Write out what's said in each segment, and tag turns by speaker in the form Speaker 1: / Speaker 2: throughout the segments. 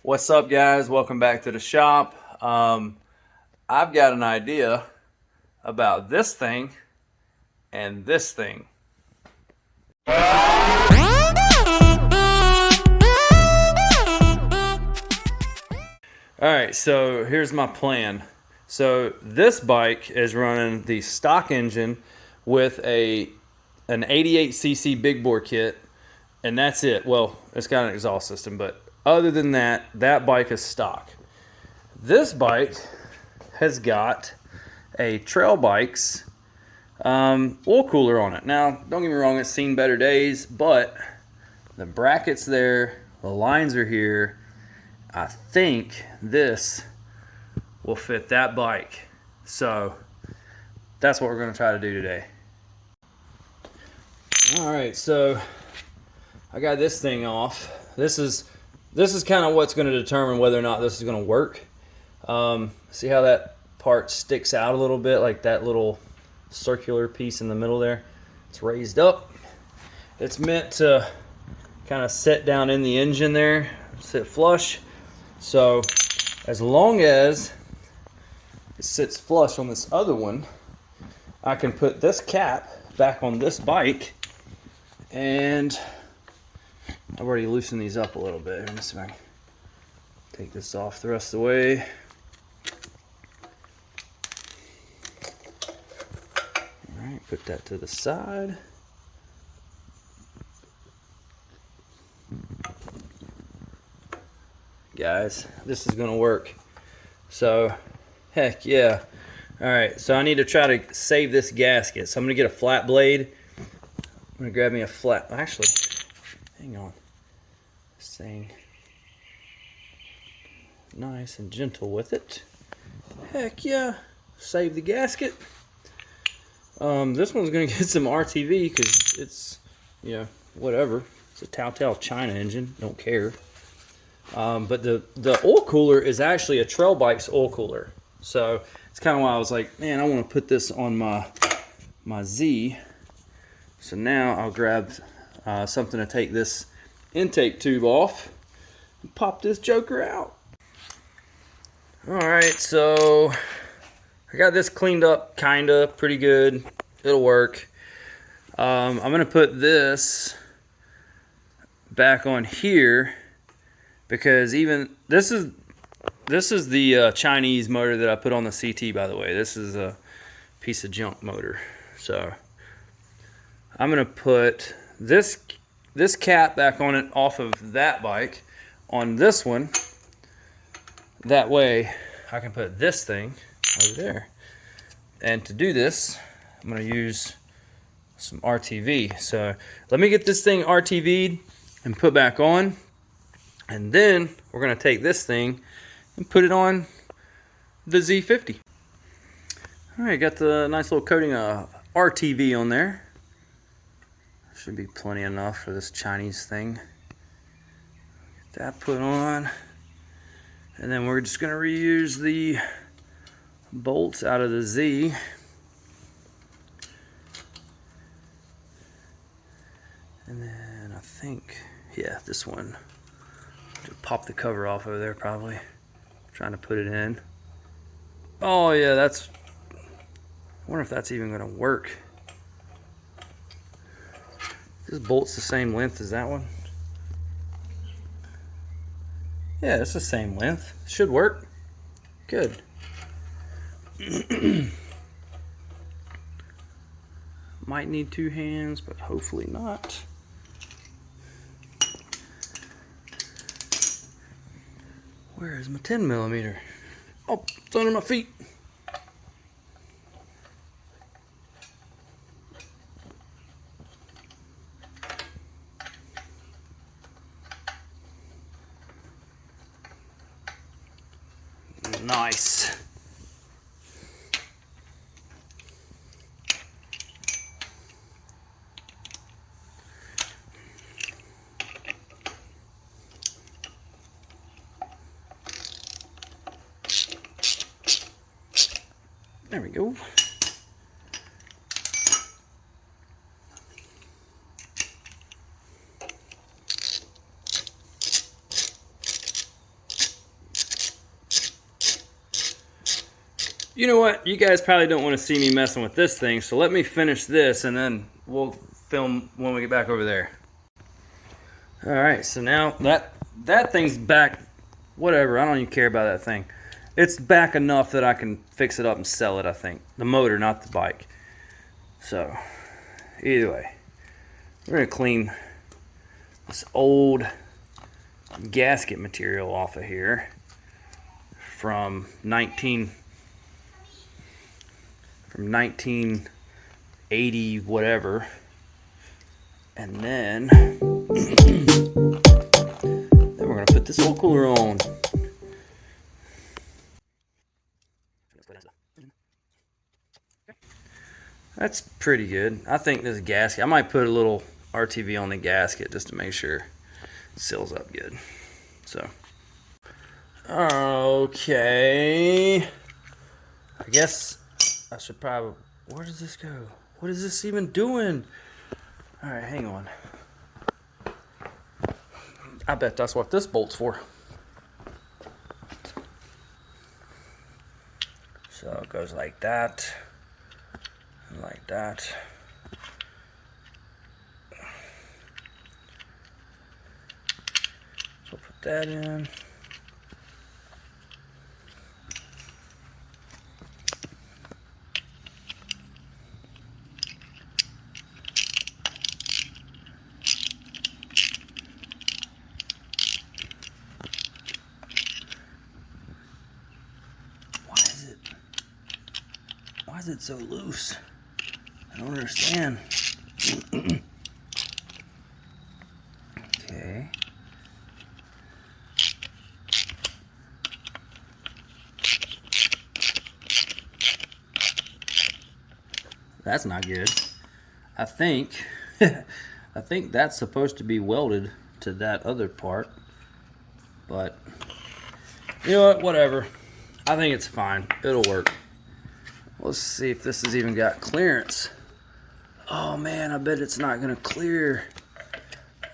Speaker 1: What's up, guys? Welcome back to the shop. I've got an idea about this thing and this thing. All right, so here's my plan. So this bike is running the stock engine with an 88cc big bore kit, and that's it. Well, it's got an exhaust system, but other than that, that bike is stock. This bike has got a Trail Bikes oil cooler on it. Now, don't get me wrong, it's seen better days, but the bracket's there, the lines are here. I think this will fit that bike. So that's what we're going to try to do today. All right, so I got this thing off. This is kind of what's going to determine whether or not this is going to work. See how that part sticks out a little bit, like that little circular piece in the middle there? It's raised up. It's meant to kind of sit down in the engine there, sit flush. So as long as it sits flush on this other one, I can put this cap back on this bike, and I've already loosened these up a little bit. Let me see if I can take this off the rest of the way. All right, put that to the side. Guys, this is gonna work. So, heck yeah. All right, so I need to try to save this gasket. So I'm gonna get a flat blade. I'm gonna grab me a flat, actually, hang on. This thing, nice and gentle with it. Heck yeah, save the gasket. This one's gonna get some RTV because it's, whatever. It's a Telltale China engine, don't care. But the oil cooler is actually a Trail Bikes oil cooler. So it's kind of why I was like, man, I want to put this on my Z. So now I'll grab something to take this intake tube off and pop this joker out. All right, so I got this cleaned up kinda pretty good. It'll work. I'm gonna put this back on here, because even this is the Chinese motor that I put on the CT, by the way. This is a piece of junk motor. So I'm gonna put this cap back on it off of that bike on this one. That way I can put this thing over there. And to do this, I'm gonna use some RTV. So let me get this thing RTV'd and put back on. And then we're gonna take this thing and put it on the Z50. All right, got the nice little coating of RTV on there. Should be plenty enough for this Chinese thing. Get that put on. And then we're just gonna reuse the bolts out of the Z. And then I think, yeah, this one. Just pop the cover off over there, probably. Trying to put it in. Oh yeah, I wonder if that's even gonna work. This bolt's the same length as that one. Yeah, it's the same length. Should work. Good. Might need two hands, but hopefully not. Where is my 10mm? Oh, it's under my feet. Nice. There we go. You know what? You guys probably don't want to see me messing with this thing, so let me finish this and then we'll film when we get back over there. All right, so now that thing's back. Whatever, I don't even care about that thing. It's back enough that I can fix it up and sell it, I think. The motor, not the bike. So, either way, we're gonna clean this old gasket material off of here from 1980 whatever, and then we're gonna put this oil cooler on. That's pretty good. I think this gasket, I might put a little RTV on the gasket just to make sure it seals up good. So, okay. I guess I should probably, where does this go? What is this even doing? All right, hang on. I bet that's what this bolt's for. So it goes like that, and like that. So put that in. Why is it so loose? I don't understand. Okay. That's not good. I think that's supposed to be welded to that other part. But you know what? Whatever. I think it's fine. It'll work. Let's see if this has even got clearance. Oh man, I bet it's not gonna clear.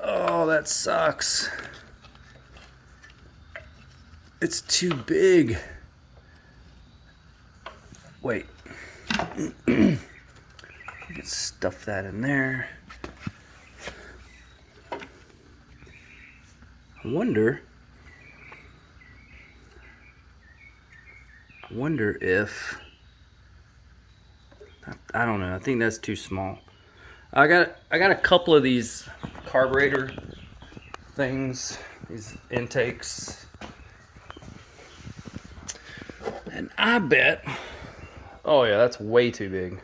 Speaker 1: Oh, that sucks. It's too big. Wait. Let's stuff that in there. I wonder if, I don't know, I think that's too small. I got a couple of these carburetor things, these intakes, and I bet, oh yeah, that's way too big.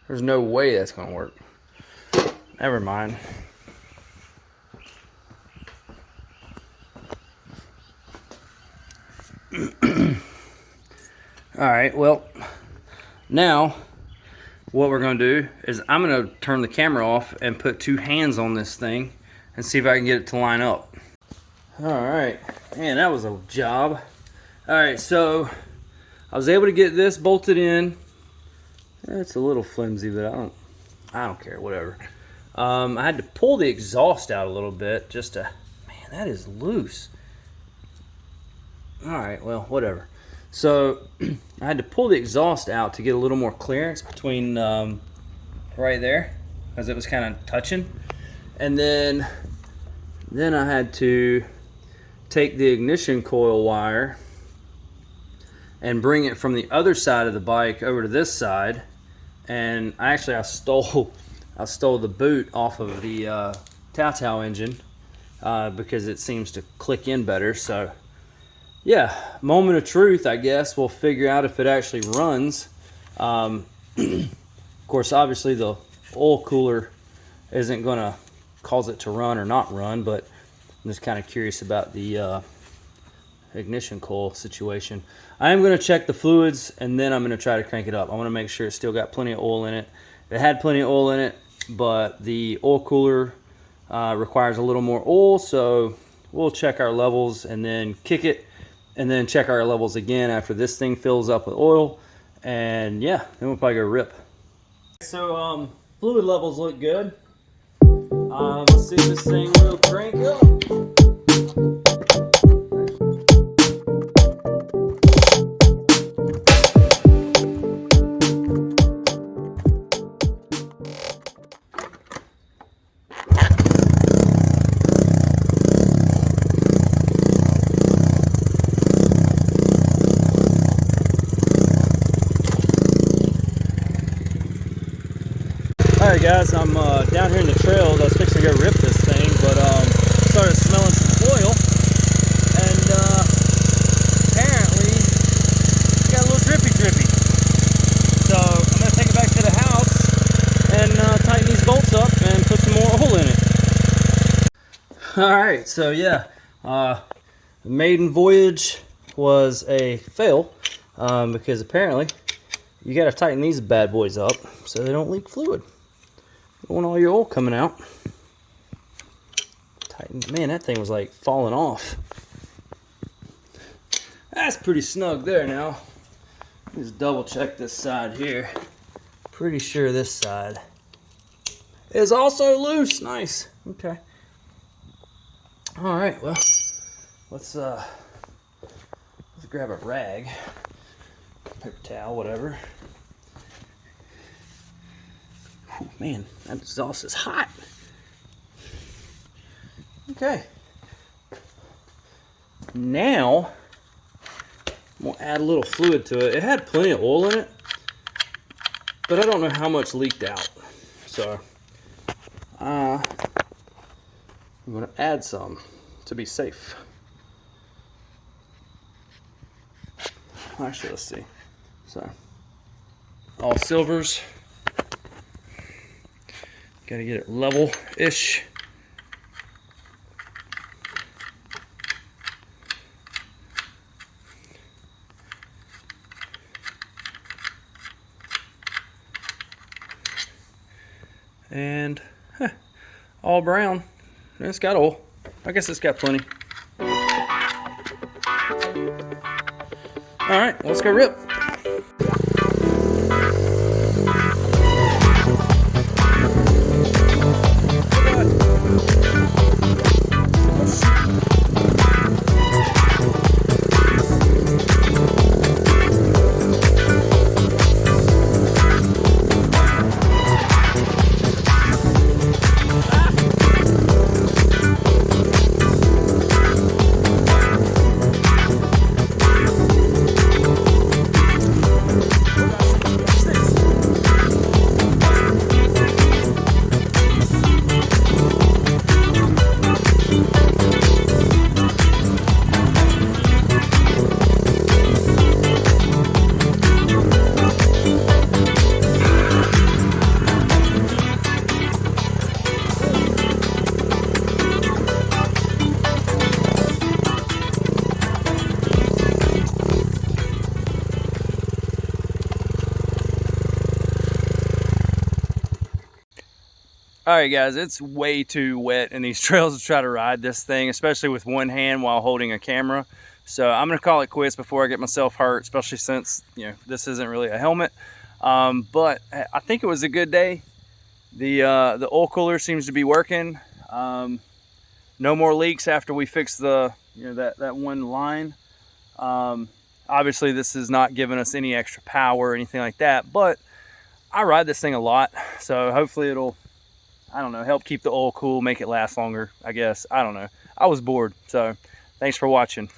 Speaker 1: There's no way that's gonna work. Never mind. All right, well, now what we're gonna do is I'm gonna turn the camera off and put two hands on this thing and see if I can get it to line up. All right, man, that was a job. All right, so I was able to get this bolted in. It's a little flimsy, but I don't care, whatever. I had to pull the exhaust out a little bit just to, man, that is loose. All right, well, whatever. So I had to pull the exhaust out to get a little more clearance between right there, because it was kind of touching. And then I had to take the ignition coil wire and bring it from the other side of the bike over to this side. And I stole the boot off of the Tao engine because it seems to click in better. So yeah, moment of truth, I guess. We'll figure out if it actually runs. Of course, obviously the oil cooler isn't gonna cause it to run or not run, but I'm just kind of curious about the ignition coil situation. I am going to check the fluids and then I'm going to try to crank it up. I want to make sure it's still got plenty of oil in it. It had plenty of oil in it, but the oil cooler requires a little more oil, so we'll check our levels and then kick it and then check our levels again after this thing fills up with oil, and yeah, then we'll probably go rip. So fluid levels look good. Let's see if this thing will crank up. guys, I'm down here in the trails. I was fixing to go rip this thing, but started smelling some oil, and apparently it's got a little drippy. So I'm gonna take it back to the house and tighten these bolts up and put some more oil in it. All right, so yeah, the maiden voyage was a fail because apparently you got to tighten these bad boys up so they don't leak fluid. You don't want all your oil coming out. Tighten, man, that thing was like falling off. That's pretty snug there now. Let's double check this side here. Pretty sure this side is also loose. Nice. Okay. All right. Well, let's grab a rag, paper towel, whatever. Oh, man, that exhaust is hot. Okay. Now, I'm gonna add a little fluid to it. It had plenty of oil in it, but I don't know how much leaked out. So, I'm gonna add some to be safe. Actually, let's see. So, all silvers. Got to get it level-ish. And all brown. And it's got oil. I guess it's got plenty. All right, let's go rip. All right, guys, it's way too wet in these trails to try to ride this thing, especially with one hand while holding a camera. So I'm gonna call it quits before I get myself hurt, especially since, you know, this isn't really a helmet. But I think it was a good day. The oil cooler seems to be working. No more leaks after we fix the, you know, that one line. Obviously, this is not giving us any extra power or anything like that, but I ride this thing a lot, so hopefully it'll, I don't know, help keep the oil cool, make it last longer, I guess. I don't know. I was bored, so thanks for watching.